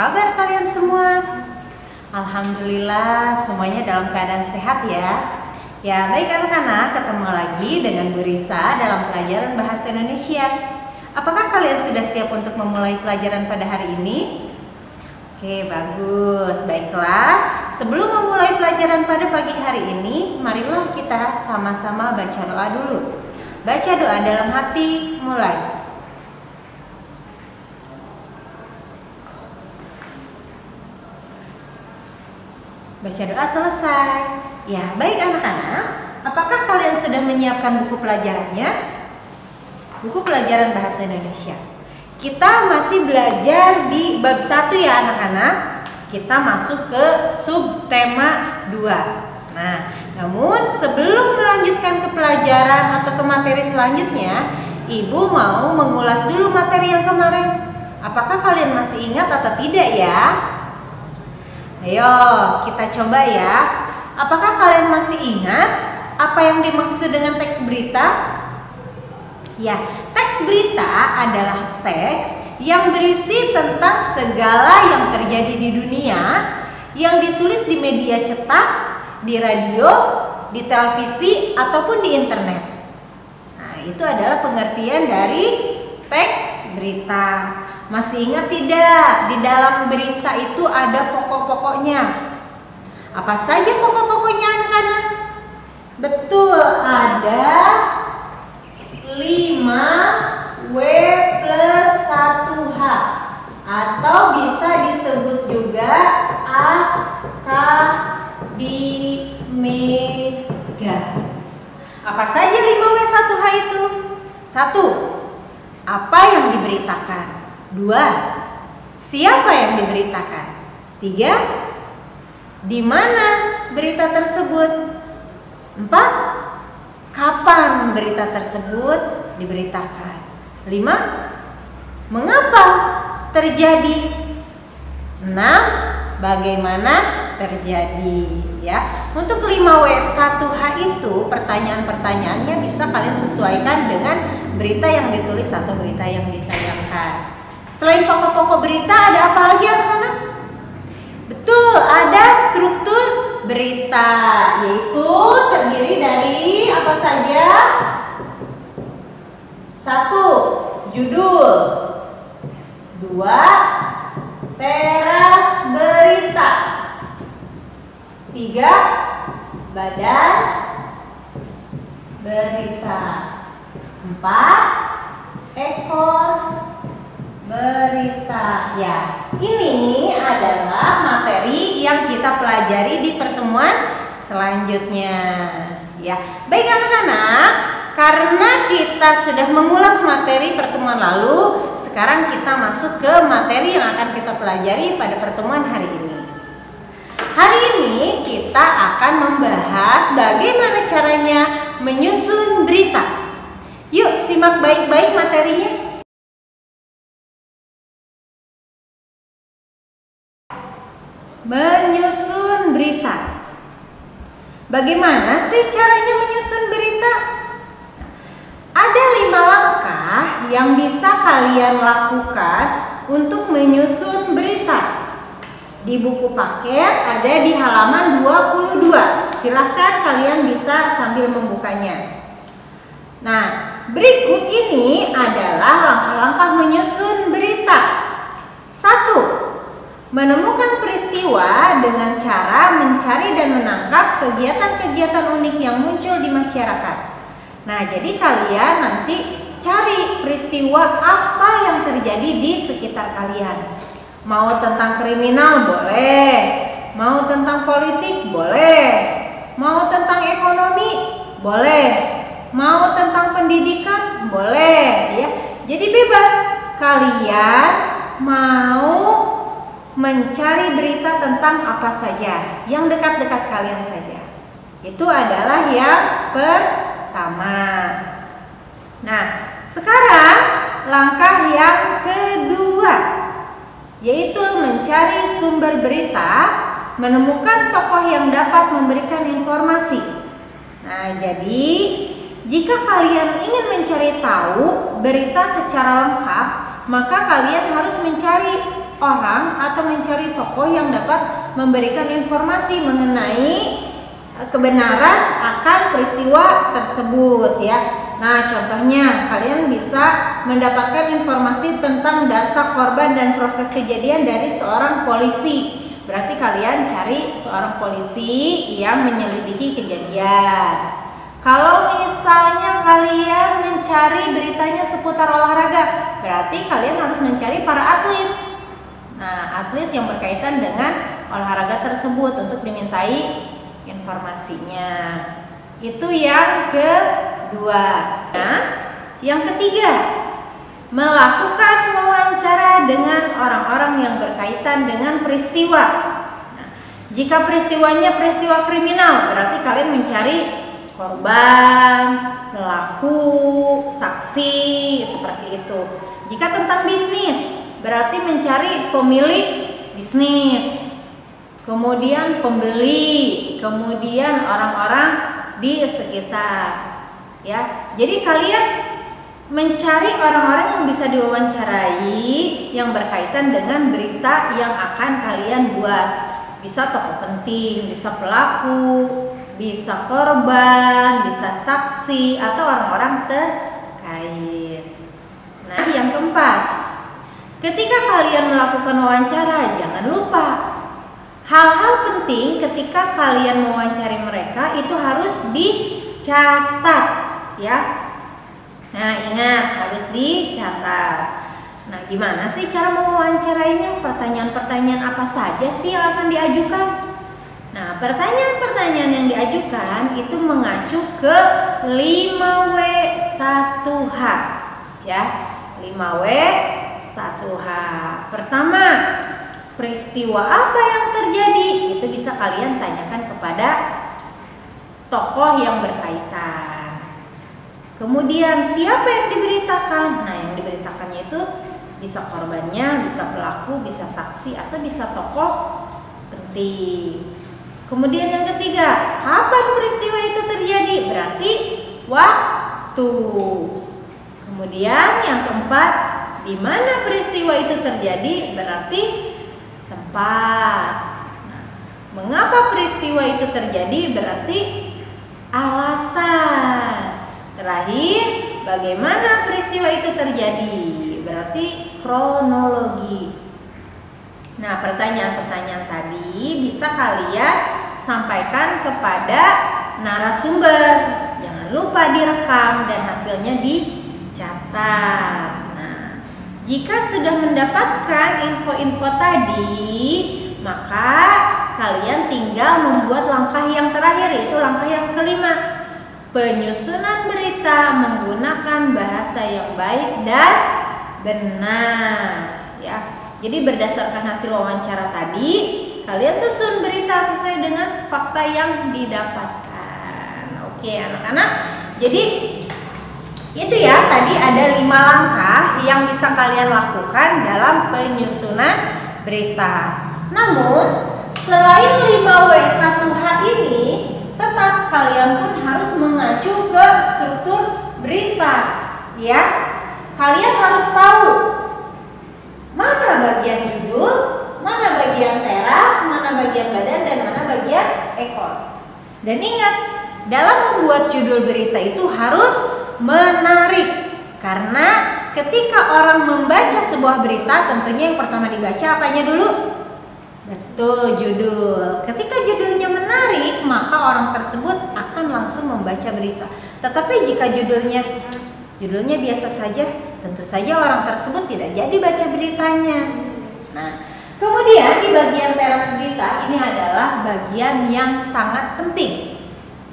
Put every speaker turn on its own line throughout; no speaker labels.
kabar kalian semua? Alhamdulillah semuanya dalam keadaan sehat ya. Ya baik anak-anak, ketemu lagi dengan Bu Risa dalam pelajaran Bahasa Indonesia. Apakah kalian sudah siap untuk memulai pelajaran pada hari ini? Oke, bagus. Baiklah, sebelum memulai pelajaran pada pagi hari ini, marilah kita sama-sama baca doa dulu. Baca doa dalam hati, mulai. Baca doa selesai. Ya, baik anak-anak, apakah kalian sudah menyiapkan buku pelajarannya? Buku pelajaran Bahasa Indonesia. Kita masih belajar di bab 1 ya anak-anak. Kita masuk ke subtema 2. Nah, namun sebelum melanjutkan ke pelajaran atau ke materi selanjutnya, Ibu mau mengulas dulu materi yang kemarin. Apakah kalian masih ingat atau tidak ya? Ayo, kita coba ya. Apakah kalian masih ingat apa yang dimaksud dengan teks berita? Ya, teks berita adalah teks yang berisi tentang segala yang terjadi di dunia, yang ditulis di media cetak, di radio, di televisi, ataupun di internet. Nah, itu adalah pengertian dari teks berita. Masih ingat tidak? Di dalam berita itu ada pokok-pokoknya. Apa saja pokok-pokoknya anak-anak? Betul, ada 5W plus 1H, atau bisa disebut juga ASKADIMEGA. Apa saja 5W 1H itu? 1. Apa yang diberitakan? 2. Siapa yang diberitakan? 3. Di mana berita tersebut? 4. Kapan berita tersebut diberitakan? 5. Mengapa terjadi? 6. Bagaimana terjadi? Ya, untuk 5W1H itu pertanyaan-pertanyaannya bisa kalian sesuaikan dengan berita yang ditulis atau berita yang ditayangkan. Selain pokok-pokok berita, ada apa lagi anak-anak? Betul, ada struktur berita, yaitu terdiri dari apa saja? 1. Judul. 2. Teras berita. 3. Badan berita. 4. Ekor berita. Ya, ini adalah materi yang kita pelajari di pertemuan selanjutnya. Ya, baik anak-anak, karena kita sudah mengulas materi pertemuan lalu, sekarang kita masuk ke materi yang akan kita pelajari pada pertemuan hari ini. Hari ini kita akan membahas bagaimana caranya menyusun berita. Yuk, simak baik-baik materinya. Menyusun berita. Bagaimana sih caranya menyusun berita? Ada 5 langkah yang bisa kalian lakukan untuk menyusun berita. Di buku paket ada di halaman 22. Silahkan kalian bisa sambil membukanya. Nah, berikut ini adalah langkah-langkah menyusun berita. 1. Menemukan peristiwa dengan cara mencari dan menangkap kegiatan-kegiatan unik yang muncul di masyarakat. Nah, jadi kalian nanti cari peristiwa apa yang terjadi di sekitar kalian. Mau tentang kriminal boleh, mau tentang politik boleh, mau tentang ekonomi boleh, mau tentang pendidikan boleh, ya. Jadi bebas, kalian mau mencari berita tentang apa saja, yang dekat-dekat kalian saja. Itu adalah yang pertama. Nah, sekarang langkah yang kedua, yaitu mencari sumber berita, menemukan tokoh yang dapat memberikan informasi. Nah, jadi jika kalian ingin mencari tahu berita secara lengkap, maka kalian harus mencari orang atau mencari tokoh yang dapat memberikan informasi mengenai kebenaran akan peristiwa tersebut ya. Nah, contohnya kalian bisa mendapatkan informasi tentang data korban dan proses kejadian dari seorang polisi. Berarti kalian cari seorang polisi yang menyelidiki kejadian. Kalau misalnya kalian mencari beritanya seputar olahraga, berarti kalian harus mencari para atlet. Nah, atlet yang berkaitan dengan olahraga tersebut untuk dimintai informasinya. Itu yang kedua. Nah, yang ketiga, melakukan wawancara dengan orang-orang yang berkaitan dengan peristiwa. Nah, jika peristiwanya peristiwa kriminal, berarti kalian mencari korban, pelaku, saksi, seperti itu. Jika tentang bisnis, berarti mencari pemilik bisnis, kemudian pembeli, kemudian orang-orang di sekitar. Ya, jadi kalian mencari orang-orang yang bisa diwawancarai yang berkaitan dengan berita yang akan kalian buat. Bisa tokoh penting, bisa pelaku, bisa korban, bisa saksi, atau orang-orang terkait. Nah, yang keempat, ketika kalian melakukan wawancara, jangan lupa hal-hal penting ketika kalian mewawancari mereka itu harus dicatat ya. Nah, ingat harus dicatat. Nah, gimana sih cara mewawancarainya? Pertanyaan-pertanyaan apa saja sih yang akan diajukan? Nah, pertanyaan-pertanyaan yang diajukan itu mengacu ke 5W1H ya. 5W1H. Pertama, peristiwa apa yang terjadi? Itu bisa kalian tanyakan kepada tokoh yang berkaitan. Kemudian siapa yang diberitakan? Nah, yang diberitakannya itu bisa korbannya, bisa pelaku, bisa saksi, atau bisa tokoh penting. Kemudian yang ketiga, kapan peristiwa itu terjadi? Berarti waktu. Kemudian yang keempat, di mana peristiwa itu terjadi? Berarti tempat. Nah, mengapa peristiwa itu terjadi? Berarti alasan. Terakhir, bagaimana peristiwa itu terjadi? Berarti kronologi. Nah, pertanyaan-pertanyaan tadi bisa kalian sampaikan kepada narasumber. Jangan lupa direkam dan hasilnya dicatat. Nah, jika sudah mendapatkan info-info tadi, maka kalian tinggal membuat langkah yang terakhir, yaitu langkah yang kelima. Penyusunan berita menggunakan bahasa yang baik dan benar ya. Jadi berdasarkan hasil wawancara tadi, kalian susun berita sesuai dengan fakta yang didapatkan. Oke, anak-anak. Jadi itu ya, tadi ada 5 langkah yang bisa kalian lakukan dalam penyusunan berita. Namun, selain 5W1H ini, tetap kalian pun harus mengacu ke struktur berita ya. Kalian harus tahu mana bagian judul, mana bagian teras, mana bagian badan, dan mana bagian ekor. Dan ingat, dalam membuat judul berita itu harus menarik. Karena ketika orang membaca sebuah berita, tentunya yang pertama dibaca apanya dulu? Betul, judul. Ketika judulnya menarik, maka orang tersebut akan langsung membaca berita. Tetapi jika judulnya biasa saja, tentu saja orang tersebut tidak jadi baca beritanya. Nah, kemudian di bagian teras berita ini adalah bagian yang sangat penting,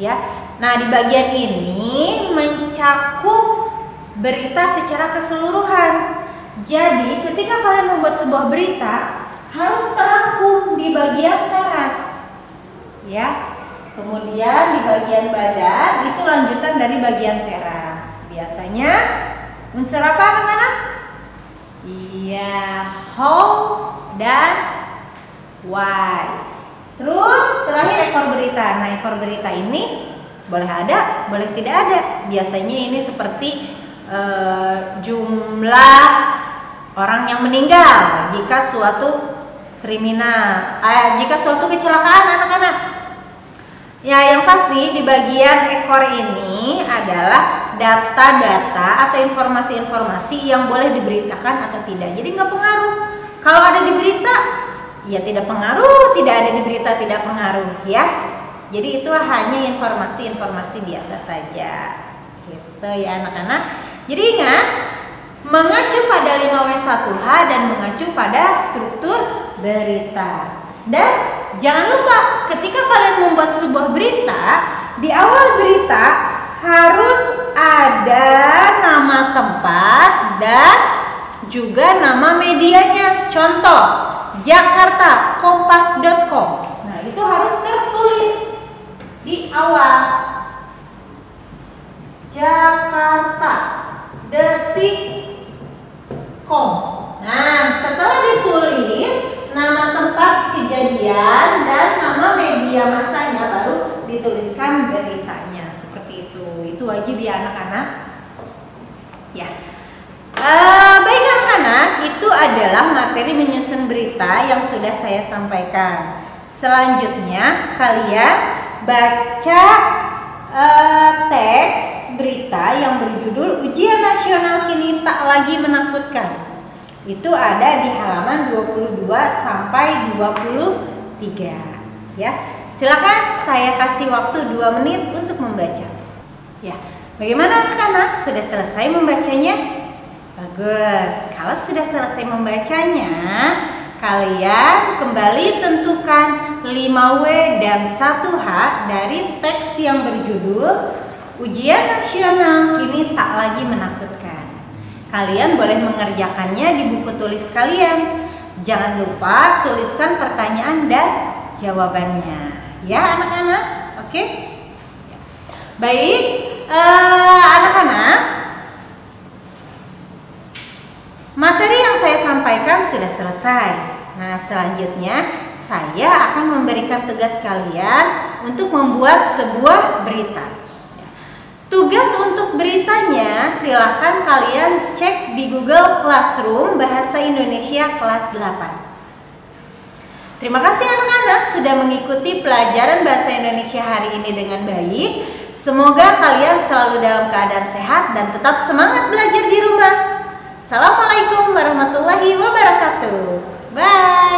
ya. Nah, di bagian ini mencakup berita secara keseluruhan. Jadi, ketika kalian membuat sebuah berita, harus terangkum di bagian teras, ya. Kemudian di bagian badan itu lanjutan dari bagian teras. Biasanya unsur apa, anak-anak? Iya, how dan why. Terus terakhir ekor berita. Nah, ekor berita ini boleh ada, boleh tidak ada. Biasanya ini seperti jumlah orang yang meninggal jika suatu jika suatu kecelakaan anak-anak. Ya, yang pasti di bagian ekor ini adalah data-data atau informasi-informasi yang boleh diberitakan atau tidak. Jadi nggak pengaruh. Kalau ada di berita, ya tidak pengaruh. Tidak ada di berita, tidak pengaruh, ya. Jadi itu hanya informasi-informasi biasa saja. Gitu ya anak-anak. Jadi ingat, mengacu pada 5W1H dan mengacu pada struktur berita. Dan jangan lupa ketika kalian membuat sebuah berita, di awal berita harus ada nama tempat dan juga nama medianya. Contoh, Jakarta, kompas.com. Nah, itu harus tertulis di awal. Jakarta, detik.com. Nah, setelah ditulis nama tempat kejadian dan nama media masanya, baru dituliskan beritanya. Seperti itu. Itu wajib ya anak-anak. Ya. Baik anak-anak, itu adalah materi menyusun berita yang sudah saya sampaikan. Selanjutnya kalian baca teks berita yang berjudul Ujian Nasional Kini Tak Lagi Menakutkan. Itu ada di halaman 22 sampai 23, ya. Silakan saya kasih waktu 2 menit untuk membaca. Ya. Bagaimana anak-anak? Sudah selesai membacanya? Bagus. Kalau sudah selesai membacanya, kalian kembali tentukan 5W dan 1H dari teks yang berjudul Ujian Nasional Kini Tak Lagi Menakutkan. Kalian boleh mengerjakannya di buku tulis kalian. Jangan lupa tuliskan pertanyaan dan jawabannya, ya anak-anak. Oke? Baik, anak-anak, materi yang saya sampaikan sudah selesai. Nah, selanjutnya saya akan memberikan tugas kalian untuk membuat sebuah berita. Tugas untuk beritanya silahkan kalian cek di Google Classroom Bahasa Indonesia kelas 8. Terima kasih anak-anak sudah mengikuti pelajaran Bahasa Indonesia hari ini dengan baik. Semoga kalian selalu dalam keadaan sehat dan tetap semangat belajar di rumah. Assalamualaikum warahmatullahi wabarakatuh. Bye.